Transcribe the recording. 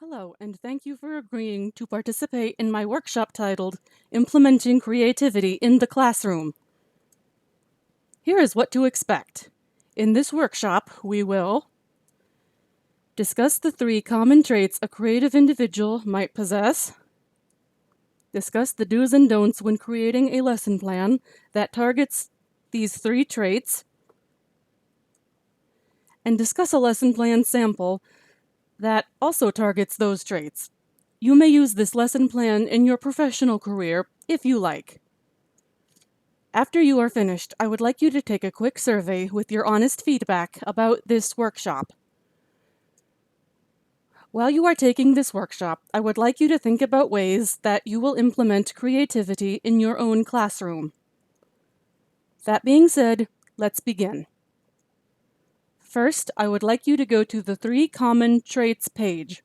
Hello, and thank you for agreeing to participate in my workshop titled Implementing Creativity in the Classroom. Here is what to expect. In this workshop, we will discuss the 3 common traits a creative individual might possess, discuss the do's and don'ts when creating a lesson plan that targets these 3 traits, and discuss a lesson plan sample that also targets those traits. You may use this lesson plan in your professional career if you like. After you are finished, I would like you to take a quick survey with your honest feedback about this workshop. While you are taking this workshop, I would like you to think about ways that you will implement creativity in your own classroom. That being said, let's begin. First, I would like you to go to the 3 common traits page.